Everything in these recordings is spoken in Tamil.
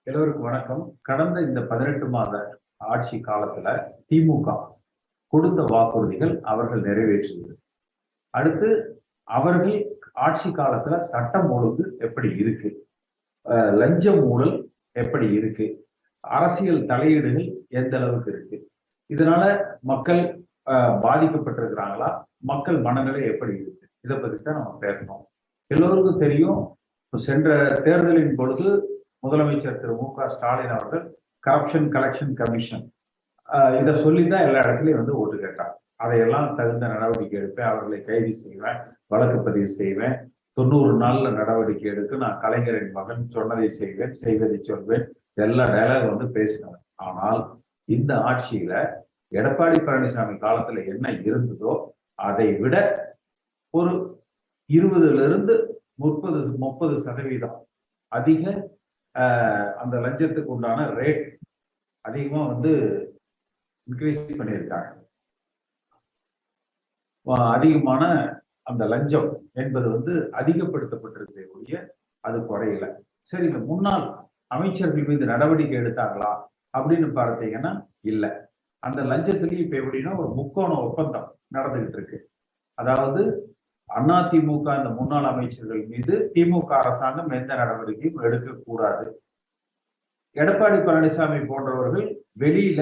எல்லோருக்கும் வணக்கம். கடந்த இந்த 18 மாத ஆட்சி காலத்துல திமுக கொடுத்த வாக்குறுதிகள் அவர்கள் நிறைவேற்றியது. அடுத்து அவர்கள் ஆட்சி காலத்துல சட்டம் ஒழுங்கு எப்படி இருக்கு, லஞ்ச ஊழல் எப்படி இருக்கு, அரசியல் தலையீடுகள் எந்த அளவுக்கு இருக்கு, இதனால மக்கள் பாதிக்கப்பட்டிருக்கிறாங்களா, மக்கள் மனநிலை எப்படி இருக்கு, இதை பத்தி தான் நம்ம பேசணும். எல்லோருக்கும் தெரியும், சென்ற தேர்தலின் பொழுது முதலமைச்சர் திரு மு.க.ஸ்டாலின் அவர்கள் கரப்ஷன் கலெக்ஷன் கமிஷன் இதை சொல்லிதான் எல்லா இடத்துலயும் வந்து ஓட்டு கேட்டார். அதையெல்லாம் தகுந்த நடவடிக்கை எடுப்பேன், அவர்களை கைது செய்வேன், வழக்கு பதிவு செய்வேன், 90 நாள்ல நடவடிக்கை எடுத்து நான் கலைஞரின் மகன் சொன்னதை செய்வேன், செய்வதை சொல்வேன், எல்லா டயலாக் வந்து பேசினேன். ஆனால் இந்த ஆட்சியில எடப்பாடி பழனிசாமி காலத்துல என்ன இருந்ததோ அதை விட ஒரு 20% அதிக அந்த லஞ்சத்துக்கு உண்டான ரேட் அதிகமா வந்து இன்க்ரீஸ் பண்ணியிருக்காங்க. அதிகமான அந்த லஞ்சம் என்பது வந்து அதிகப்படுத்தப்பட்டிருக்கே ஒழிய அது குறையல. சரி, இந்த முன்னாள் அமைச்சர்கள் மீது நடவடிக்கை எடுத்தாங்களா அப்படின்னு பார்த்தீங்கன்னா இல்ல. அந்த லஞ்சத்திலேயே இப்ப எப்படின்னா ஒரு முக்கோண ஒப்பந்தம் நடந்துகிட்டு இருக்கு. அதாவது அதிமுக இந்த முன்னாள் அமைச்சர்கள் மீது திமுக அரசாங்கம் எந்த நடவடிக்கையும் எடுக்கக்கூடாது. எடப்பாடி பழனிசாமி போன்றவர்கள் வெளியில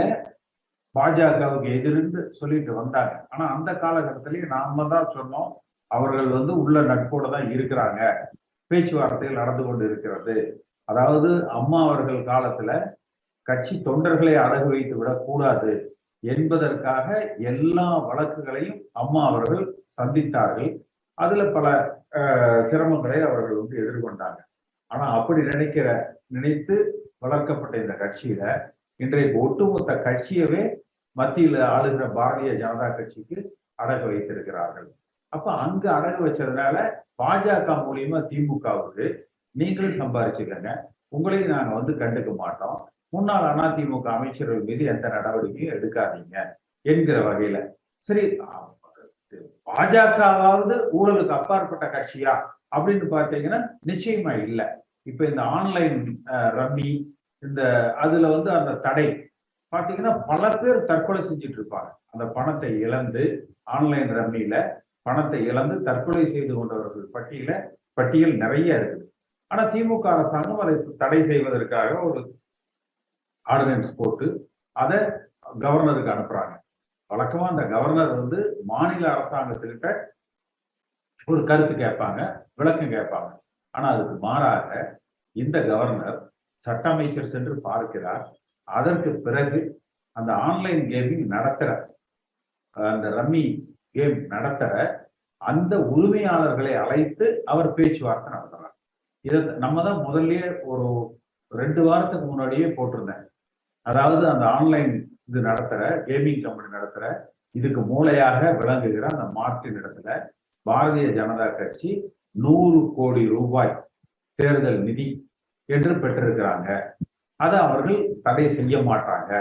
பாஜகவுக்கு எதிர்ந்து சொல்லிட்டு வந்தாங்க. ஆனா அந்த காலகட்டத்திலேயே நாம தான் சொன்னோம், அவர்கள் வந்து உள்ள நட்போட தான் இருக்கிறாங்க, பேச்சுவார்த்தைகள் நடந்து கொண்டு இருக்கிறது. அதாவது அம்மா அவர்கள் காலத்துல கட்சி தொண்டர்களை அடகு வைத்து விடக்கூடாது என்பதற்காக எல்லா வழக்குகளையும் அம்மா அவர்கள் சந்தித்தார்கள். அதுல பல சிரமங்களை அவர்கள் வந்து எதிர்கொண்டாங்க. ஆனா அப்படி நினைத்து வளர்க்கப்பட்ட இந்த கட்சியில இன்றைக்கு ஒட்டுமொத்த கட்சியவே மத்தியில் ஆளுகிற பாரதிய ஜனதா கட்சிக்கு அடகு வைத்திருக்கிறார்கள். அப்ப அங்க அடகு வச்சதுனால பாஜக மூலியமா திமுகவுக்கு நீங்களும் சம்பாரிச்சுக்கங்க, உங்களையும் நாங்க வந்து கண்டுக்க மாட்டோம், முன்னாள் அதிமுக அமைச்சர்கள் மீது எந்த நடவடிக்கையும் எடுக்காதீங்க என்கிற வகையில. சரி, பாஜகவாவது ஊழலுக்கு அப்பாற்பட்ட கட்சியா அப்படின்னு பார்த்தீங்கன்னா நிச்சயமா இல்லை. இப்ப இந்த ஆன்லைன் ரம்மி இந்த அதுல வந்து அந்த தடை பாத்தீங்கன்னா பல பேர் தற்கொலை செஞ்சுட்டு இருப்பாங்க. அந்த பணத்தை இழந்து ஆன்லைன் ரம்மியில பணத்தை இழந்து தற்கொலை செய்து கொண்டவர்கள் பட்டியல் நிறைய இருக்குது. ஆனா திமுக அரசாங்கம் அதை தடை செய்வதற்காக ஒரு ஆர்டினன்ஸ் போட்டு அதை கவர்னருக்கு அனுப்புறாங்க. வழக்கமா அந்த கவர்னர் வந்து மாநில அரசாங்கத்துக்கிட்ட ஒரு கருத்து கேட்பாங்க, விளக்கம் கேட்பாங்க. ஆனா அதுக்கு மாறாக இந்த கவர்னர் சட்ட அமைச்சர் சென்று பார்க்கிறார். அதற்கு பிறகு அந்த ஆன்லைன் கேமிங் நடத்துற அந்த ரம்மி கேம் நடத்துற அந்த உரிமையாளர்களை அழைத்து அவர் பேச்சுவார்த்தை நடத்துறார். இதை நம்ம தான் முதல்லயே ஒரு 2 வாரத்துக்கு முன்னாடியே போட்டிருந்தேன். அதாவது அந்த ஆன்லைன் இது நடத்துற கேமிங் கம்பெனி நடத்துற இதுக்கு மூளையாக விளங்குகிற அந்த மார்ட்டின் இடத்துல பாரதிய ஜனதா கட்சி 100 கோடி ரூபாய் தேர்தல் நிதி என்று பெற்றிருக்கிறாங்க, அதை அவர்கள் தடை செய்ய மாட்டாங்க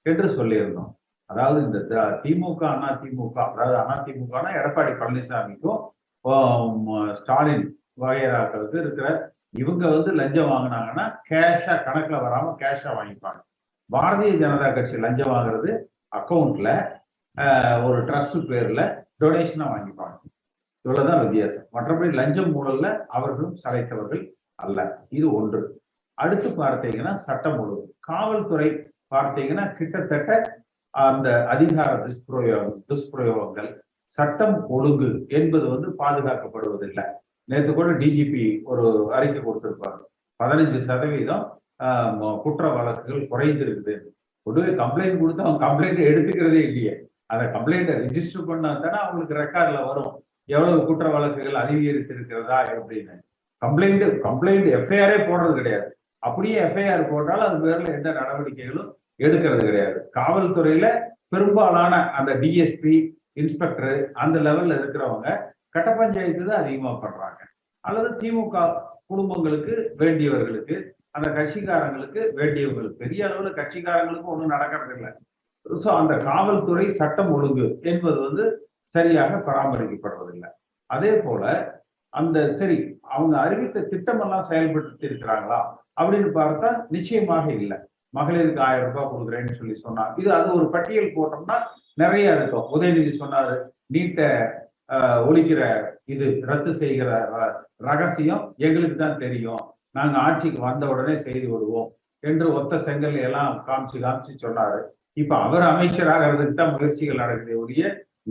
என்று சொல்லியிருந்தோம். அதாவது இந்த திமுக அதிமுக, அதாவது அதிமுகனா எடப்பாடி பழனிசாமிக்கும் ஸ்டாலின் வகைராக்களுக்கு இருக்கிற இவங்க வந்து லஞ்சம் வாங்கினாங்கன்னா கேஷா கணக்குல வராம கேஷா வாங்கிப்பாங்க. பாரதிய ஜனதா கட்சி லஞ்சம் வாங்குறது அக்கௌண்ட்ல ஒரு ட்ரஸ்ட் பேர்ல டொனேஷனா வாங்கிப்பாங்க. இவ்வளவுதான் வித்தியாசம். மற்றபடி லஞ்சம் ஊழல்ல அவர்களும் சளைத்தவர்கள் அல்ல. இது ஒன்று. அடுத்து பார்த்தீங்கன்னா சட்டம் ஒழுங்கு, காவல்துறை பார்த்தீங்கன்னா கிட்டத்தட்ட அந்த அதிகார துஷ்பிரயோகங்கள், சட்டம் ஒழுங்கு என்பது வந்து பாதுகாக்கப்படுவதில்லை. நேற்று கூட டிஜிபி ஒரு அறிக்கை கொடுத்திருப்பாரு, 15% குற்ற வழக்குகள் குறைந்திருக்குது. பொதுவே கம்ப்ளைண்ட் கொடுத்து அவங்க கம்ப்ளைண்ட் எடுத்துக்கிறதே இல்லையே. அந்த கம்ப்ளைண்ட்டை ரிஜிஸ்டர் பண்ணா தானே அவங்களுக்கு ரெக்கார்ட்ல வரும் எவ்வளவு குற்ற வழக்குகள் அதிகரித்து இருக்கிறதா அப்படின்னு. கம்ப்ளைண்ட் எஃப்ஐஆரே போடுறது கிடையாது. அப்படியே எஃப்ஐஆர் போட்டாலும் அது பேர்ல எந்த நடவடிக்கைகளும் எடுக்கிறது கிடையாது. காவல்துறையில பெரும்பாலான அந்த டிஎஸ்பி, இன்ஸ்பெக்டர் அந்த லெவல்ல இருக்கிறவங்க கட்ட பஞ்சாயத்து தான் அதிகமா பண்றாங்க. அல்லது திமுக குடும்பங்களுக்கு வேண்டியவர்களுக்கு, அந்த கட்சிக்காரங்களுக்கு வேண்டியவர்களுக்கு, பெரிய அளவுல கட்சிக்காரங்களுக்கு ஒன்றும் நடக்கிறது இல்லை. ஸோ அந்த காவல்துறை சட்டம் ஒழுங்கு என்பது வந்து சரியாக பராமரிக்கப்படுவதில்லை. அதே போல அந்த சரி அவங்க அறிவித்த திட்டமெல்லாம் செயல்படுத்தி இருக்கிறாங்களா அப்படின்னு பார்த்தா நிச்சயமாக இல்லை. மகளிருக்கு 1000 ரூபாய் கொடுக்குறேன்னு சொல்லி சொன்னாங்க. அது ஒரு பட்டியல் போட்டோம்னா நிறைய இருக்கும். உதயநிதி சொன்னாரு, நீட்டை ஒழிக்கிற ரத்து செய்கிற ரகசியம் எங்களுக்கு தான் தெரியும், நாங்க ஆட்சிக்கு வந்த உடனே செய்து விடுவோம் என்று ஒத்த செங்கல் எல்லாம் காமிச்சு சொன்னாரு. இப்ப அவர் அமைச்சராகிறதுக்கு தான் முயற்சிகள் நடக்குதே ஒழிய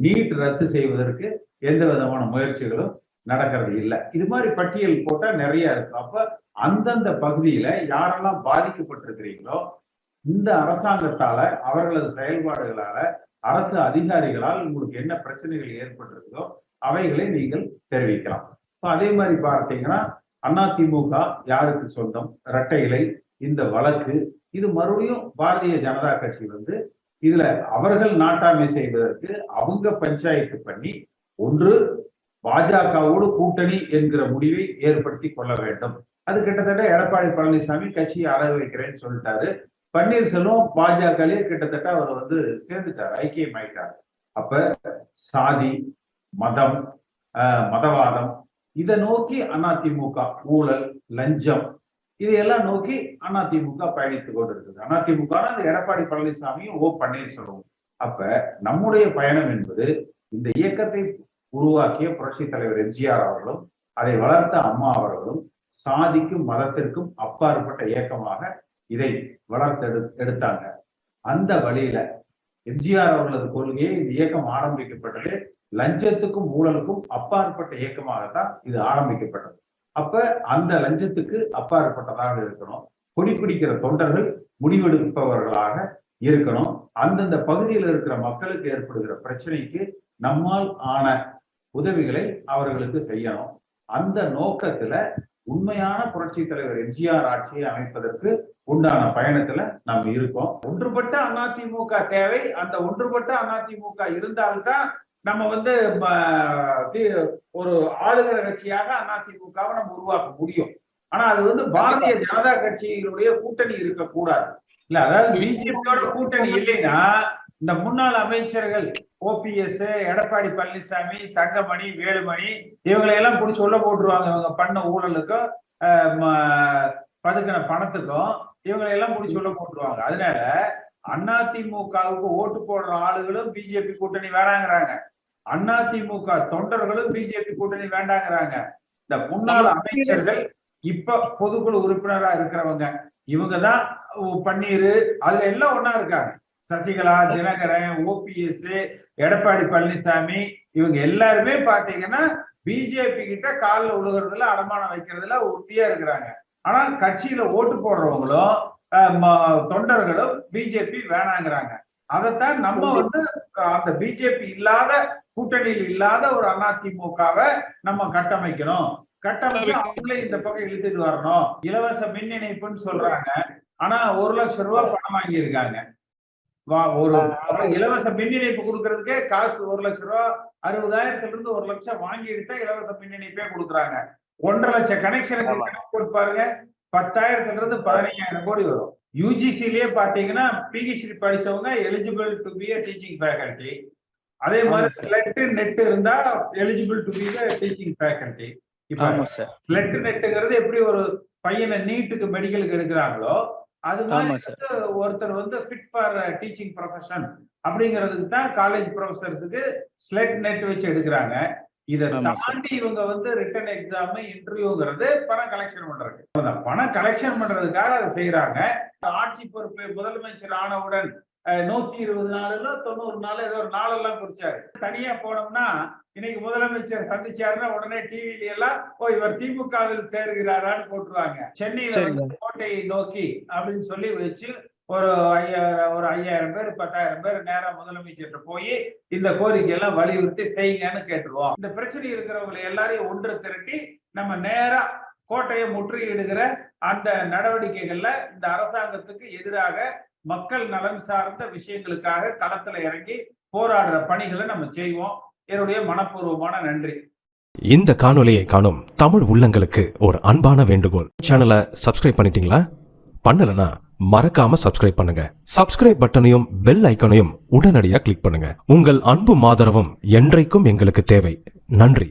நீட் ரத்து செய்வதற்கு எந்த விதமான முயற்சிகளும் நடக்கிறது இல்லை. இது மாதிரி பட்டியல் போட்டா நிறைய இருக்கும். அப்ப அந்தந்த பகுதியில யாரெல்லாம் பாதிக்கப்பட்டிருக்கிறீங்களோ, இந்த அரசாங்கத்தால, அவர்களது செயல்பாடுகளால, அரசு அதிகாரிகளால் உங்களுக்கு என்ன பிரச்சனைகள் ஏற்பட்டிருக்குதோ அவைகளை நீங்கள் தெரிவிக்கலாம். அதே மாதிரி பார்த்தீங்கன்னா அதிமுக யாருக்கு சொந்தம், இரட்டை இலை, இந்த வழக்கு, இது மறுபடியும் பாரதிய ஜனதா கட்சி இதுல அவர்கள் நாட்டாமை செய்வதற்கு அவங்க பஞ்சாயத்து பண்ணி ஒன்று பாஜகவோடு கூட்டணி என்கிற முடிவை ஏற்படுத்தி கொள்ள வேண்டும். அது கிட்டத்தட்ட எடப்பாடி பழனிசாமி கட்சியை அடகு வைக்கிறேன்னு சொல்லிட்டாரு. பன்னீர்செல்வம் பாஜகலே கிட்டத்தட்ட அவர் சேர்ந்துட்டார், ஐக்கியமாயிட்டார். அப்ப சாதி, மதம், மதவாதம் இதை நோக்கி அதிமுக, ஊழல், லஞ்சம் இதையெல்லாம் நோக்கி அதிமுக பயணித்துக் கொண்டிருக்குது. அதிமுக எடப்பாடி பழனிசாமியும் பன்னீர்செல்வம். அப்ப நம்முடைய பயணம் என்பது இந்த இயக்கத்தை உருவாக்கிய புரட்சி தலைவர் எம்ஜிஆர் அவர்களும் அதை வளர்த்த அம்மா அவர்களும் சாதிக்கும் மதத்திற்கும் அப்பாற்பட்ட இயக்கமாக இதை எடுத்தாங்க. அந்த வழியில எம்ஜிஆர் அவர்களது கொள்கையை இந்த இயக்கம் ஆரம்பிக்கப்பட்டது லஞ்சத்துக்கும் ஊழலுக்கும் அப்பாற்பட்ட இயக்கமாகத்தான் இது ஆரம்பிக்கப்பட்டது. அப்ப அந்த லஞ்சத்துக்கு அப்பாற்பட்டதாக இருக்கணும். பிடிக்கிற தொண்டர்கள் முடிவெடுப்பவர்களாக இருக்கணும். அந்தந்த பகுதியில் இருக்கிற மக்களுக்கு ஏற்படுகிற பிரச்சனைக்கு நம்மால் ஆன உதவிகளை அவர்களுக்கு செய்யணும். அந்த நோக்கத்துல உண்மையான புரட்சி தலைவர் எம்ஜிஆர் ஆட்சியை அமைப்பதற்கு உண்டான பயணத்துல நாம் இருக்கோம். ஒன்றுபட்ட அதிமுக தேவை. அந்த ஒன்றுபட்ட அதிமுக இருந்தால்தான் நம்ம ஒரு ஆளுகிற கட்சியாக அதிமுகவை நம்ம உருவாக்க முடியும். ஆனா அது பாரதிய ஜனதா கட்சியினுடைய கூட்டணி இருக்கக்கூடாது. இல்ல, அதாவது பிஜேபியோட கூட்டணி இல்லைன்னா இந்த முன்னாள் அமைச்சர்கள் ஓபிஎஸ், எடப்பாடி பழனிசாமி, தங்கமணி, வேலுமணி இவங்களை எல்லாம் பிடிச்சி உள்ள போட்டுருவாங்க. இவங்க பண்ண ஊழலுக்கும் பதுக்கின பணத்துக்கும் இவங்களை எல்லாம் பிடிச்சி உள்ள போட்டுருவாங்க. அதனால அதிமுகவுக்கு ஓட்டு போடுற ஆளுகளும் பிஜேபி கூட்டணி வேணாங்கிறாங்க, அதிமுக தொண்டர்களும் பிஜேபி கூட்டணி வேண்டாங்கிறாங்க. இந்த முன்னாள் அமைச்சர்கள் இப்ப பொதுக்குழு உறுப்பினரா இருக்கிறவங்க இவங்கதான் பன்னீர், அதுல எல்லாம் ஒன்னா இருக்காங்க. சசிகலா, தினகரன், ஓபிஎஸ், எடப்பாடி பழனிசாமி இவங்க எல்லாருமே பாத்தீங்கன்னா பிஜேபி கிட்ட காலில் விழுகிறதுல, அடமானம் வைக்கிறதுல உறுதியா இருக்கிறாங்க. ஆனா கட்சியில ஓட்டு போடுறவங்களும் தொண்டர்களும் பிஜேபி வேணாங்கிறாங்க. அதைத்தான் நம்ம அந்த பிஜேபி இல்லாத, கூட்டணியில் இல்லாத ஒரு அதிமுகவை நம்ம கட்டமைக்கணும். கட்டமைச்சு அவங்களே இந்த பக்கம் இழுத்துட்டு வரணும். இலவச மின் இணைப்புன்னு சொல்றாங்க. ஆனா 1 லட்சம் ரூபாய் பணம் வாங்கி இருக்காங்க. ஒரு இலவச மின் இணைப்பு கொடுக்கறதுக்கே காசு 1 லட்சம் ரூபாய், 60,000 இருந்து 1 லட்சம் வாங்கி எடுத்தா இலவச மின் இணைப்பே கொடுக்குறாங்க. 1.5 லட்சம் கனெக்ஷனுக்கு கணக்கு கொடுப்பாருங்க. 10,000 இருந்து 15,000 கோடி வரும். யூஜிசிலேயே பாத்தீங்கன்னா பிஹெச்டி படிச்சவங்க eligible to be a teaching faculty. அதே மாதிரி ஸ்லெட் நெட் இருந்தா eligible to be a teaching faculty. இப்ப ஸ்லெட் நெட்டுங்கிறது எப்படி ஒரு பையனை நீட்டுக்கு மெடிக்கலுக்கு எடுக்கிறாங்களோ அது மாதிரி ஒருத்தர் ஃபிட் ஃபார் டீச்சிங் ப்ரொஃபஷன் அப்படிங்கிறதுக்கு தான் காலேஜ் ப்ரொஃபஸர்ஸுக்கு ஸ்லெட் நெட் வச்சு எடுக்கிறாங்க. இதை தாண்டி இவங்க ரிட்டன் எக்ஸாம், இன்டர்வியூங்கிறது பணம் கலெக்ஷன் பண்றது. பணம் கலெக்ஷன் பண்றதுக்காக அதை செய்யறாங்க. ஆட்சி பொறுப்பு முதலமைச்சர் ஆனவுடன் 120 நாளுல 90 நாள் ஏதோ ஒரு நாளெல்லாம் குறிச்சாரு. தனியா போனோம்னா இன்னைக்கு முதலமைச்சர் சந்திச்சாருன்னா உடனே டிவில எல்லாம் இவர் திமுகவில் சேருகிறாரான்னு போட்டுருவாங்க. சென்னையில கோட்டையை நோக்கி அப்படின்னு சொல்லி வச்சு ஒரு 5,000 பேர் 10,000 பேர் நேரா முதலமைச்சர் போய் இந்த கோரிக்கை எல்லாம் வலியுறுத்தி செய்யுங்கன்னு கேட்டுருவோம். இந்த பிரச்சனை இருக்கிறவங்களை எல்லாரையும் ஒன்று திரட்டி நம்ம நேரா கோட்டையை முற்றுகையிடுகிற அந்த நடவடிக்கைகள்ல இந்த அரசாங்கத்துக்கு எதிராக மக்கள் நலன் சார்ந்த விஷயங்களுக்காக களத்துல இறங்கி போராடுற பணிகளை நம்ம செய்வோம். என்னுடைய மனப்பூர்வமான நன்றி. இந்த காணொலியை காணும் தமிழ் உள்ளங்களுக்கு ஒரு அன்பான வேண்டுகோள். சேனலை சப்ஸ்கிரைப் பண்ணிட்டீங்களா? பண்ணலனா மறக்காம சப்ஸ்கிரைப் பண்ணுங்க. சப்ஸ்கிரைப் பட்டனையும் பெல் ஐக்கனையும் உடனடியாக கிளிக் பண்ணுங்க. உங்கள் அன்பும் ஆதரவும் என்றைக்கும் எங்களுக்கு தேவை. நன்றி.